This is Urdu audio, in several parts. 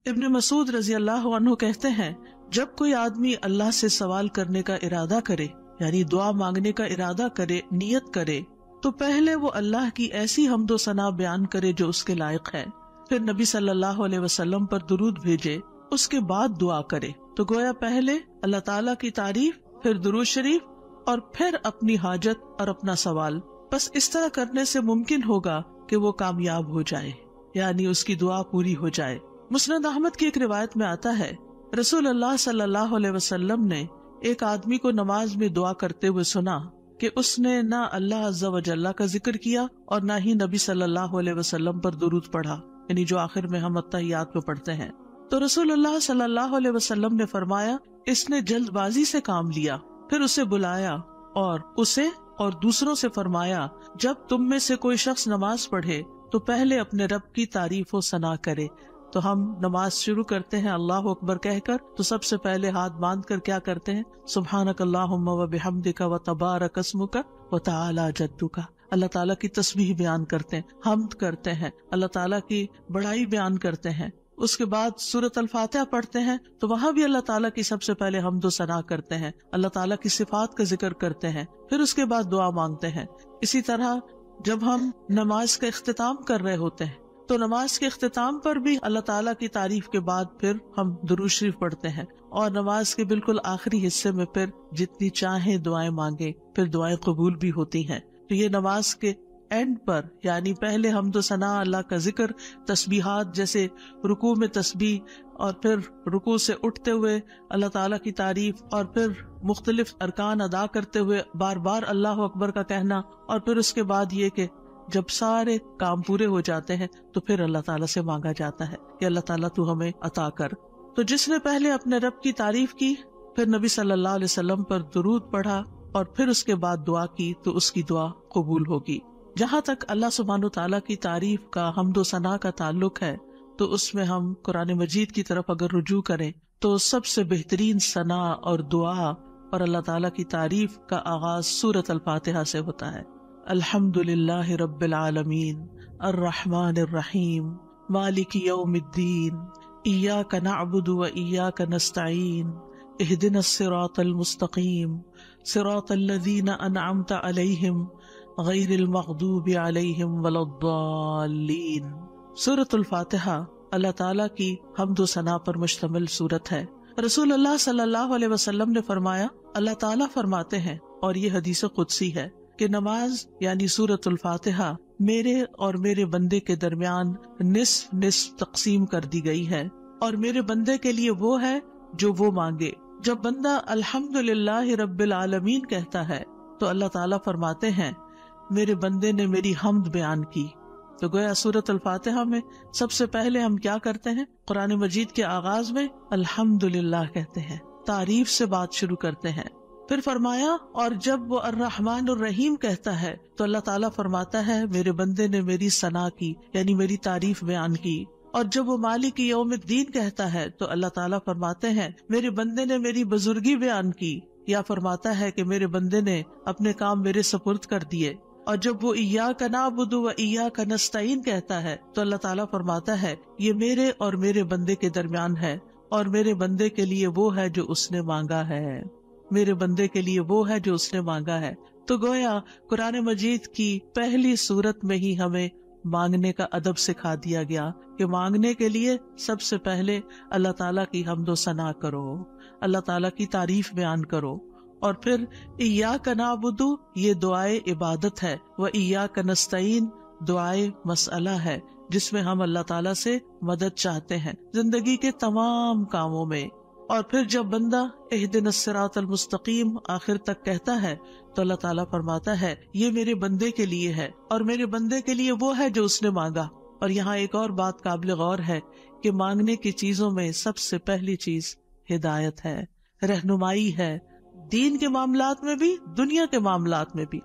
ابن مسعود رضی اللہ عنہ کہتے ہیں جب کوئی آدمی اللہ سے سوال کرنے کا ارادہ کرے یعنی دعا مانگنے کا ارادہ کرے، نیت کرے، تو پہلے وہ اللہ کی ایسی حمد و ثنا بیان کرے جو اس کے لائق ہے، پھر نبی صلی اللہ علیہ وسلم پر درود بھیجے، اس کے بعد دعا کرے۔ تو گویا پہلے اللہ تعالیٰ کی تعریف، پھر درود شریف اور پھر اپنی حاجت اور اپنا سوال۔ بس اس طرح کرنے سے ممکن ہوگا کہ وہ کامیاب ہو جائے، یعنی اس کی دعا پوری ہو جائے۔ مسند احمد کی ایک روایت میں آتا ہے رسول اللہ صلی اللہ علیہ وسلم نے ایک آدمی کو نماز میں دعا کرتے ہوئے سنا کہ اس نے نہ اللہ عز و جل کا ذکر کیا اور نہ ہی نبی صلی اللہ علیہ وسلم پر درود پڑھا، یعنی جو آخر میں ہم التحیات میں پڑھتے ہیں۔ تو رسول اللہ صلی اللہ علیہ وسلم نے فرمایا اس نے جلد بازی سے کام لیا، پھر اسے بلایا اور اسے اور دوسروں سے فرمایا جب تم میں سے کوئی شخص نماز پڑھے تو پہلے اپنے رب کی تعریف و ثنا کرے۔ تو ہم نماز شروع کرتے ہیں اللہ اکبر کہہ کر، تو سب سے پہلے ہاتھ باندھ کر کیا کرتے ہیں؟ سبحانک اللہم و بحمدک و تبارک اسمک و تعالی جدک، اللہ تعالیٰ کی تسبیح بیان کرتے ہیں، حمد کرتے ہیں، اللہ تعالیٰ کی بڑائی بیان کرتے ہیں۔ اس کے بعد سورۃ الفاتحہ پڑھتے ہیں تو وہاں بھی اللہ تعالیٰ کی سب سے پہلے حمد و ثنا کرتے ہیں، اللہ تعالیٰ کی صفات کا ذکر کرتے ہیں، پھر اس کے بعد دعا مانگتے ہیں۔ اسی طرح جب ہم نماز کا اختتام کر رہے ہوتے ہیں تو نماز کے اختتام پر بھی اللہ تعالیٰ کی تعریف کے بعد پھر ہم درود شریف پڑھتے ہیں، اور نماز کے بالکل آخری حصے میں پھر جتنی چاہیں دعائیں مانگے، پھر دعائیں قبول بھی ہوتی ہیں۔ تو یہ نماز کے اینڈ پر، یعنی پہلے حمد و ثنا، اللہ کا ذکر، تسبیحات جیسے رکوع میں تسبیح، اور پھر رکوع سے اٹھتے ہوئے اللہ تعالیٰ کی تعریف، اور پھر مختلف ارکان ادا کرتے ہوئے بار بار اللہ اکبر کا کہنا، اور پھر اس کے بعد یہ کہ جب سارے کام پورے ہو جاتے ہیں تو پھر اللہ تعالیٰ سے مانگا جاتا ہے کہ اللہ تعالیٰ تو ہمیں عطا کر۔ تو جس نے پہلے اپنے رب کی تعریف کی، پھر نبی صلی اللہ علیہ وسلم پر درود پڑھا اور پھر اس کے بعد دعا کی تو اس کی دعا قبول ہوگی۔ جہاں تک اللہ سبحانہ وتعالیٰ کی تعریف کا، حمد و ثنا کا تعلق ہے، تو اس میں ہم قرآن مجید کی طرف اگر رجوع کریں تو سب سے بہترین ثنا اور دعا اور اللہ تعالیٰ کی تعریف کا آغاز سورۃ الفاتحہ سے ہوتا ہے۔ الحمد للہ رب العالمین الرحمن الرحیم مالک یوم الدین ایاک نعبد و ایاک نستعین اہدنا الصراط المستقیم صراط الذین انعمت علیہم غیر المغضوب علیہم ولا الضالین۔ سورۃ الفاتحہ اللہ تعالیٰ کی حمد و ثنا پر مشتمل سورت ہے۔ رسول اللہ صلی اللہ علیہ وسلم نے فرمایا، اللہ تعالیٰ فرماتے ہیں، اور یہ حدیث قدسی ہے، کہ نماز یعنی سورۃ الفاتحہ میرے اور میرے بندے کے درمیان نصف نصف تقسیم کر دی گئی ہے، اور میرے بندے کے لیے وہ ہے جو وہ مانگے۔ جب بندہ الحمدللہ رب العالمین کہتا ہے تو اللہ تعالیٰ فرماتے ہیں میرے بندے نے میری حمد بیان کی۔ تو گویا سورۃ الفاتحہ میں سب سے پہلے ہم کیا کرتے ہیں؟ قرآن مجید کے آغاز میں الحمدللہ کہتے ہیں، تعریف سے بات شروع کرتے ہیں۔ پھر فرمایا اور جب وہ الرحمن الرحیم کہتا ہے تو اللہ تعالیٰ فرماتا ہے میرے بندے نے میری ثنا کی، یعنی میری تعریف بیان کی۔ اور جب وہ مالک یوم الدین کہتا ہے تو اللہ تعالیٰ فرماتے ہیں میرے بندے نے میری بزرگی بیان کی، یا فرماتا ہے کہ میرے بندے نے اپنے کام میرے سپرد کر دیے۔ اور جب وہ ایاک نعبد و ایاک نستعین کہتا ہے تو اللہ تعالیٰ فرماتا ہے یہ میرے اور میرے بندے کے درمیان ہے، اور میرے بندے کے لیے وہ ہے جو اس نے مانگا ہے، میرے بندے کے لیے وہ ہے جو اس نے مانگا ہے۔ تو گویا قرآن مجید کی پہلی سورت میں ہی ہمیں مانگنے کا ادب سکھا دیا گیا کہ مانگنے کے لیے سب سے پہلے اللہ تعالیٰ کی حمد و ثنا کرو، اللہ تعالیٰ کی تعریف بیان کرو، اور پھر ایاک نعبد یہ دعائے عبادت ہے، و ایاک نستعین دعائے مسئلہ ہے، جس میں ہم اللہ تعالیٰ سے مدد چاہتے ہیں زندگی کے تمام کاموں میں۔ اور پھر جب بندہ اہدنا الصراط المستقیم آخر تک کہتا ہے تو اللہ تعالیٰ فرماتا ہے یہ میرے بندے کے لیے ہے، اور میرے بندے کے لیے وہ ہے جو اس نے مانگا۔ اور یہاں ایک اور بات قابل غور ہے کہ مانگنے کی چیزوں میں سب سے پہلی چیز ہدایت ہے، رہنمائی ہے، دین کے معاملات میں بھی، دنیا کے معاملات میں بھی۔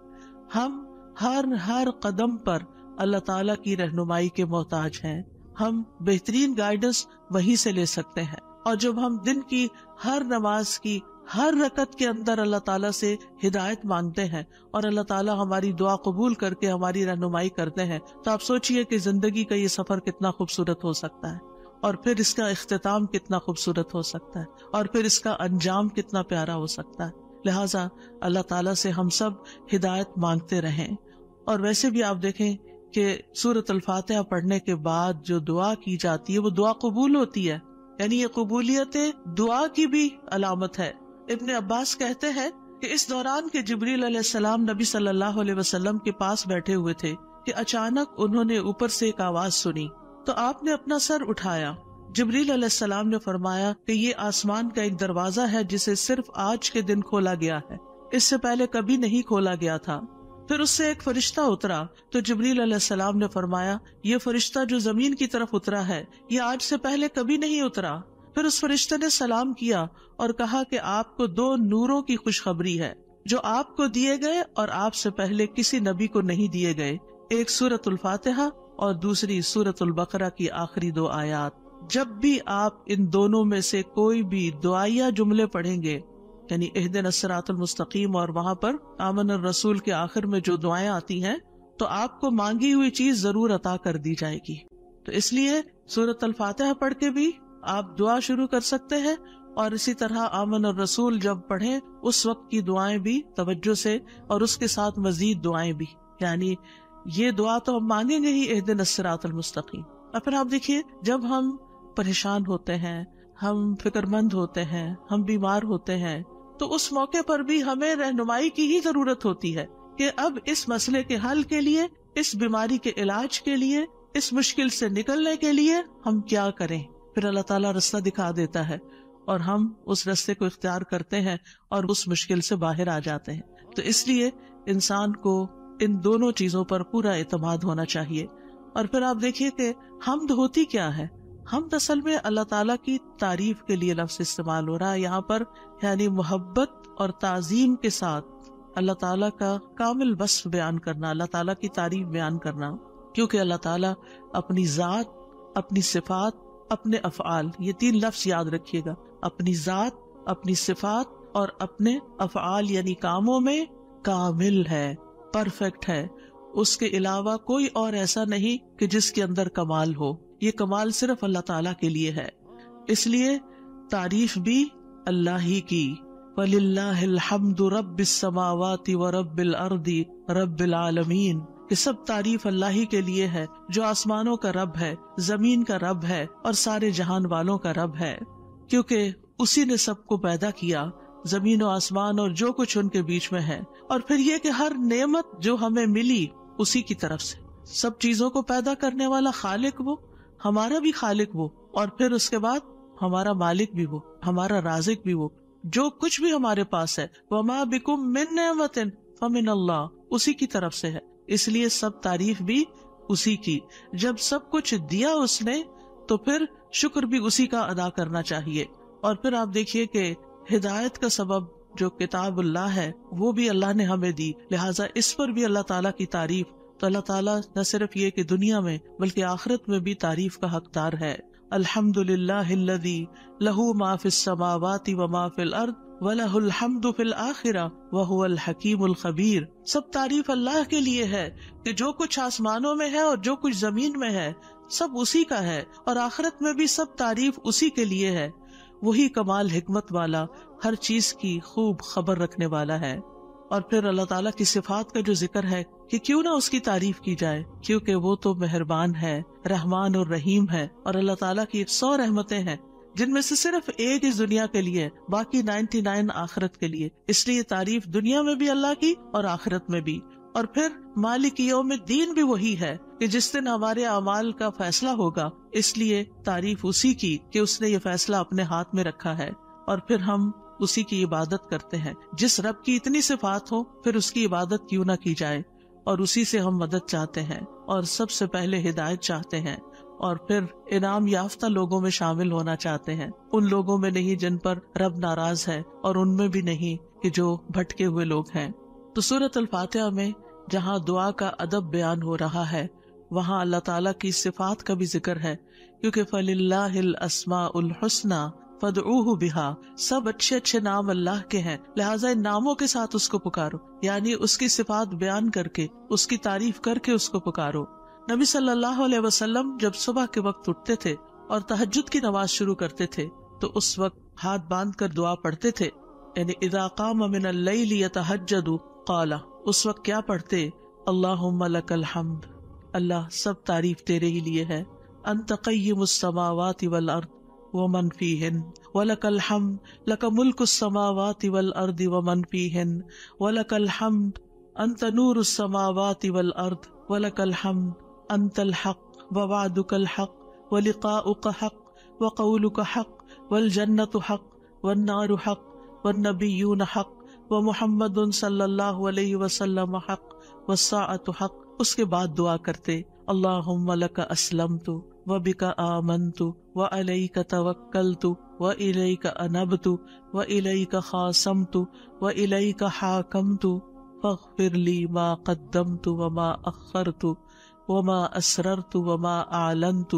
ہم ہر قدم پر اللہ تعالیٰ کی رہنمائی کے محتاج ہیں، ہم بہترین گائیڈنس وہیں سے لے سکتے ہیں۔ اور جب ہم دن کی ہر نماز کی ہر رکعت کے اندر اللہ تعالیٰ سے ہدایت مانگتے ہیں اور اللہ تعالیٰ ہماری دعا قبول کر کے ہماری رہنمائی کرتے ہیں، تو آپ سوچئے کہ زندگی کا یہ سفر کتنا خوبصورت ہو سکتا ہے۔ اور پھر اس کا اختتام کتنا خوبصورت ہو سکتا ہے، اور پھر اس کا انجام کتنا پیارا ہو سکتا ہے۔ لہٰذا اللہ تعالیٰ سے ہم سب ہدایت مانگتے رہیں۔ اور ویسے بھی آپ دیکھیں کہ سورۃ الفاتحہ پڑھنے کے بعد جو دعا کی جاتی ہے وہ دعا قبول ہوتی ہے، یعنی یہ قبولیت دعا کی بھی علامت ہے۔ ابن عباس کہتے ہیں کہ اس دوران کے جبریل علیہ السلام نبی صلی اللہ علیہ وسلم کے پاس بیٹھے ہوئے تھے کہ اچانک انہوں نے اوپر سے ایک آواز سنی تو آپ نے اپنا سر اٹھایا۔ جبریل علیہ السلام نے فرمایا کہ یہ آسمان کا ایک دروازہ ہے جسے صرف آج کے دن کھولا گیا ہے، اس سے پہلے کبھی نہیں کھولا گیا تھا۔ پھر اس سے ایک فرشتہ اترا تو جبریل علیہ السلام نے فرمایا یہ فرشتہ جو زمین کی طرف اترا ہے یہ آج سے پہلے کبھی نہیں اترا۔ پھر اس فرشتے نے سلام کیا اور کہا کہ آپ کو 2 نوروں کی خوشخبری ہے جو آپ کو دیے گئے اور آپ سے پہلے کسی نبی کو نہیں دیے گئے، ایک سورۃ الفاتحہ اور دوسری سورۃ البقرہ کی آخری 2 آیات۔ جب بھی آپ ان دونوں میں سے کوئی بھی دعائیہ جملے پڑھیں گے، یعنی اہدنا الصراط المستقیم اور وہاں پر آمن الرسول کے آخر میں جو دعائیں آتی ہیں، تو آپ کو مانگی ہوئی چیز ضرور عطا کر دی جائے گی۔ تو اس لیے سورۃ الفاتحہ پڑھ کے بھی آپ دعا شروع کر سکتے ہیں، اور اسی طرح آمن الرسول جب پڑھیں اس وقت کی دعائیں بھی توجہ سے، اور اس کے ساتھ مزید دعائیں بھی، یعنی یہ دعا تو ہم مانگیں گے ہی اہدنا الصراط المستقیم۔ اور پھر آپ دیکھیے جب ہم پریشان ہوتے ہیں، ہم فکر مند ہوتے ہیں، ہم بیمار ہوتے ہیں، تو اس موقع پر بھی ہمیں رہنمائی کی ہی ضرورت ہوتی ہے کہ اب اس مسئلے کے حل کے لیے، اس بیماری کے علاج کے لیے، اس مشکل سے نکلنے کے لیے ہم کیا کریں۔ پھر اللہ تعالیٰ راستہ دکھا دیتا ہے اور ہم اس راستے کو اختیار کرتے ہیں اور اس مشکل سے باہر آ جاتے ہیں۔ تو اس لیے انسان کو ان دونوں چیزوں پر پورا اعتماد ہونا چاہیے۔ اور پھر آپ دیکھیے کہ حمد ہوتی کیا ہے؟ حمد اصل میں اللہ تعالیٰ کی تعریف کے لیے لفظ استعمال ہو رہا ہے یہاں پر، یعنی محبت اور تعظیم کے ساتھ اللہ تعالیٰ کا کامل وصف بیان کرنا، اللہ تعالیٰ کی تعریف بیان کرنا، کیونکہ اللہ تعالیٰ اپنی ذات، اپنی صفات، اپنے افعال، یہ 3 لفظ یاد رکھیے گا، اپنی ذات، اپنی صفات اور اپنے افعال یعنی کاموں میں کامل ہے، پرفیکٹ ہے۔ اس کے علاوہ کوئی اور ایسا نہیں کہ جس کے اندر کمال ہو، یہ کمال صرف اللہ تعالیٰ کے لیے ہے۔ اس لیے تعریف بھی اللہ ہی کی، وَلِلَّهِ الْحَمْدُ رَبِّ السَّمَاوَاتِ وَرَبِّ الْأَرْضِ رَبِّ الْعَالَمِينَ، کہ سب تعریف اللہ ہی کے لیے ہے جو آسمانوں کا رب ہے، زمین کا رب ہے اور سارے جہان والوں کا رب ہے، کیونکہ اسی نے سب کو پیدا کیا، زمین و آسمان اور جو کچھ ان کے بیچ میں ہے۔ اور پھر یہ کہ ہر نعمت جو ہمیں ملی اسی کی طرف سے، سب چیزوں کو پیدا کرنے والا خالق وہ، ہمارا بھی خالق وہ، اور پھر اس کے بعد ہمارا مالک بھی وہ، ہمارا رازق بھی وہ، جو کچھ بھی ہمارے پاس ہے وَمَا بِكُم مِّن نِّعْمَةٍ فَمِنَ اللَّهِ، اسی کی طرف سے ہے۔ اس لیے سب تعریف بھی اسی کی، جب سب کچھ دیا اس نے تو پھر شکر بھی اسی کا ادا کرنا چاہیے۔ اور پھر آپ دیکھیے کہ ہدایت کا سبب جو کتاب اللہ ہے وہ بھی اللہ نے ہمیں دی، لہٰذا اس پر بھی اللہ تعالیٰ کی تعریف۔ تو اللہ تعالیٰ نہ صرف یہ کہ دنیا میں بلکہ آخرت میں بھی تعریف کا حقدار ہے۔ الحمدللہ الذی لہ ما فی السماوات وما فی الارض وَلَهُ الْحَمْدُ فِي الْآخِرَةِ وَهُوَ الْحَكِيمُ الْخَبِيرُ، سب تعریف اللہ کے لیے ہے کہ جو کچھ آسمانوں میں ہے اور جو کچھ زمین میں ہے سب اسی کا ہے، اور آخرت میں بھی سب تعریف اسی کے لیے ہے، وہی کمال حکمت والا، ہر چیز کی خوب خبر رکھنے والا ہے۔ اور پھر اللہ تعالیٰ کی صفات کا جو ذکر ہے کہ کیوں نہ اس کی تعریف کی جائے، کیونکہ وہ تو مہربان ہے، رحمان اور رحیم ہے، اور اللہ تعالیٰ کی 100 رحمتیں ہیں جن میں سے صرف ایک اس دنیا کے لیے، باقی 99 آخرت کے لیے۔ اس لیے تعریف دنیا میں بھی اللہ کی اور آخرت میں بھی۔ اور پھر مالک یوم الدین بھی وہی ہے کہ جس دن ہمارے اعمال کا فیصلہ ہوگا، اس لیے تعریف اسی کی کہ اس نے یہ فیصلہ اپنے ہاتھ میں رکھا ہے، اور پھر ہم اسی کی عبادت کرتے ہیں۔ جس رب کی اتنی صفات ہو پھر اس کی عبادت کیوں نہ کی جائے، اور اسی سے ہم مدد چاہتے ہیں، اور سب سے پہلے ہدایت چاہتے ہیں، اور پھر انعام یافتہ لوگوں میں شامل ہونا چاہتے ہیں، ان لوگوں میں نہیں جن پر رب ناراض ہے، اور ان میں بھی نہیں کہ جو بھٹکے ہوئے لوگ ہیں۔ تو سورۃ الفاتحہ میں جہاں دعا کا ادب بیان ہو رہا ہے وہاں اللہ تعالیٰ کی صفات کا بھی ذکر ہے، کیونکہ فَلِلَّهِ الْأَسْمَاءُ الْحُسْنَى فَادْعُوهُ بِهَا، سب اچھے اچھے نام اللہ کے ہیں، لہٰذا ان ناموں کے ساتھ اس کو پکارو، یعنی اس کی صفات بیان کر کے، اس کی تعریف کر کے اس کو پکارو۔ نبی صلی اللہ علیہ وسلم جب صبح کے وقت اٹھتے تھے اور تہجد کی نماز شروع کرتے تھے تو اس وقت ہاتھ باندھ کر دعا پڑھتے تھے. یعنی اذا قام من اللیل یتہجد قال، اس وقت کیا پڑھتے؟ اللہم لک الحمد، اللہ سب تعریف تیرے ہی لیے ہے. انت قیم السماوات والارض ومن فیہن ولک الحمد لک ملک السماوات والارض ومن فیہن ولک الحمد انت نور السماوات والارض ولک الحمد انت الحق ووعدک الحق ولقاؤک حق وقولک حق والجنت حق والنار حق والنبیون حق ومحمد صلی اللہ علیہ وسلم حق والساعۃ حق. اس کے بعد دعا کرتے اللہم لک اسلمت وبک آمنت وعلیک توکلت وإلیک انبت وإلیک خاصمت وإلیک حاکمت فاغفر لی ما قدمت وما اخرت وما اسررت وما اعلنت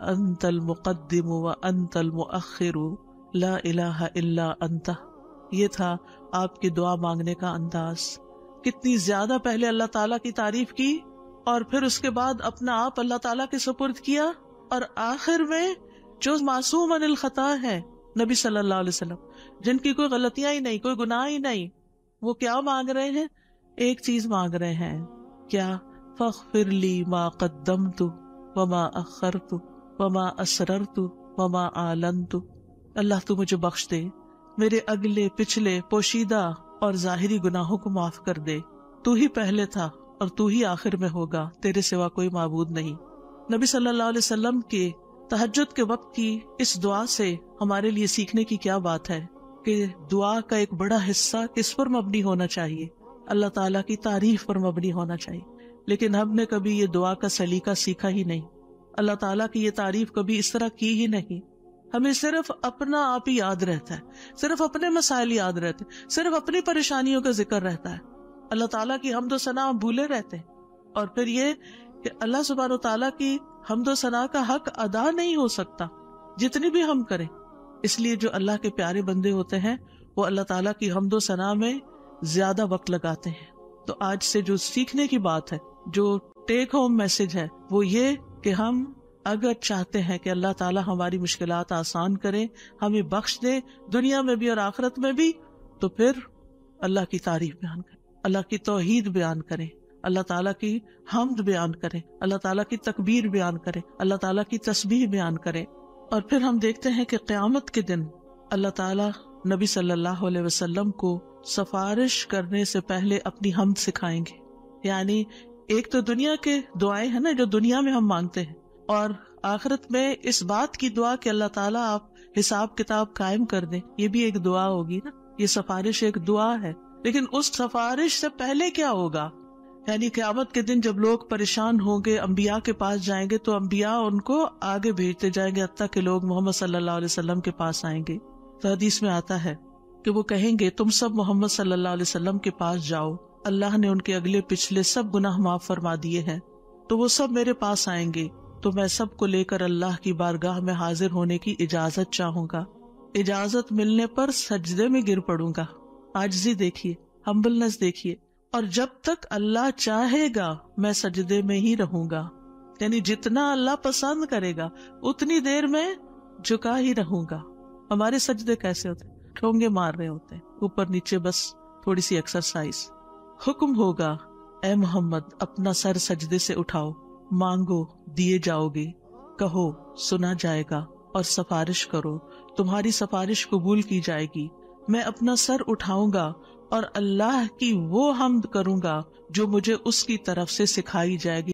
انت المقدم وانت المؤخر لا الہ الا انت. یہ تھا آپ کی دعا مانگنے کا انداز. کتنی زیادہ پہلے اللہ تعالیٰ کی تعریف کی اور پھر اس کے بعد اپنا آپ اللہ تعالیٰ کے سپرد کیا، اور آخر میں جو معصوم عن الخطا ہے نبی صلی اللہ علیہ وسلم، جن کی کوئی غلطیاں ہی نہیں، کوئی گناہ ہی نہیں، وہ کیا مانگ رہے ہیں؟ ایک چیز مانگ رہے ہیں، کیا؟ فاغفر لی ما قدمت وما اخرت وما اسررت وما اعلنت. اللہ تو مجھے بخش دے، میرے اگلے پچھلے پوشیدہ اور ظاہری گناہوں کو معاف کر دے. تو ہی پہلے تھا اور تو ہی آخر میں ہوگا، تیرے سوا کوئی معبود نہیں. نبی صلی اللہ علیہ وسلم کے تہجد کے وقت کی اس دعا سے ہمارے لیے سیکھنے کی کیا بات ہے کہ دعا کا ایک بڑا حصہ کس پر مبنی ہونا چاہیے؟ اللہ تعالیٰ کی تعریف پر مبنی ہونا چاہیے. لیکن ہم نے کبھی یہ دعا کا سلیقہ سیکھا ہی نہیں، اللہ تعالیٰ کی یہ تعریف کبھی اس طرح کی ہی نہیں. ہمیں صرف اپنا آپ ہی یاد رہتا ہے، صرف اپنے مسائل یاد رہتے ہیں، صرف اپنی پریشانیوں کا ذکر رہتا ہے. اللہ تعالیٰ کی حمد و ثنا ہم بھولے رہتے ہیں. اور پھر یہ کہ اللہ سبحانہ و تعالیٰ کی حمد و ثنا کا حق ادا نہیں ہو سکتا جتنی بھی ہم کریں. اس لیے جو اللہ کے پیارے بندے ہوتے ہیں وہ اللہ تعالیٰ کی حمد و ثنا میں زیادہ وقت لگاتے ہیں. تو آج سے جو سیکھنے کی بات ہے، جو ٹیک ہوم میسج ہے، وہ یہ کہ ہم اگر چاہتے ہیں کہ اللہ تعالیٰ ہماری مشکلات آسان کرے، ہمیں بخش دے دنیا میں بھی اور آخرت میں بھی، تو پھر اللہ کی تعریف بیان کریں، اللہ کی توحید بیان کریں، اللہ تعالیٰ کی حمد بیان کریں، اللہ تعالیٰ کی تکبیر بیان کریں، اللہ تعالیٰ کی تسبیح بیان کریں. اور پھر ہم دیکھتے ہیں کہ قیامت کے دن اللہ تعالیٰ نبی صلی اللہ علیہ وسلم کو سفارش کرنے سے پہلے اپنی حمد سکھائیں گے. یعنی ایک تو دنیا کے دعائیں ہیں نا جو دنیا میں ہم مانگتے ہیں، اور آخرت میں اس بات کی دعا کہ اللہ تعالیٰ آپ حساب کتاب قائم کر دیں، یہ بھی ایک دعا ہوگی نا. یہ سفارش ایک دعا ہے، لیکن اس سفارش سے پہلے کیا ہوگا؟ یعنی قیامت کے دن جب لوگ پریشان ہوں گے، انبیاء کے پاس جائیں گے تو انبیاء ان کو آگے بھیجتے جائیں گے حتیٰ کہ لوگ محمد صلی اللہ علیہ وسلم کے پاس آئیں گے. تو حدیث میں آتا ہے کہ وہ کہیں گے تم سب محمد صلی اللہ علیہ وسلم کے پاس جاؤ، اللہ نے ان کے اگلے پچھلے سب گناہ معاف فرما دیے ہیں. تو وہ سب میرے پاس آئیں گے تو میں سب کو لے کر اللہ کی بارگاہ میں حاضر ہونے کی اجازت چاہوں گا. اجازت ملنے پر سجدے میں گر پڑوں گا. عاجزی دیکھیے، ہمبلنس دیکھیے. اور جب تک اللہ چاہے گا میں سجدے میں ہی رہوں گا. یعنی جتنا اللہ پسند کرے گا اتنی دیر میں جھکا ہی رہوں گا. ہمارے سجدے کیسے ہوتے ہیں؟ ٹھونگے مار رہے ہوتے ہیں اوپر نیچے، بس تھوڑی سی ایکسرسائز. حکم ہوگا اے محمد اپنا سر سجدے سے اٹھاؤ، مانگو دیے جاؤ گے، کہو سنا جائے گا، اور سفارش کرو تمہاری سفارش قبول کی جائے گی. میں اپنا سر اٹھاؤں گا اور اللہ کی وہ حمد کروں گا جو مجھے اس کی طرف سے سکھائی جائے گی.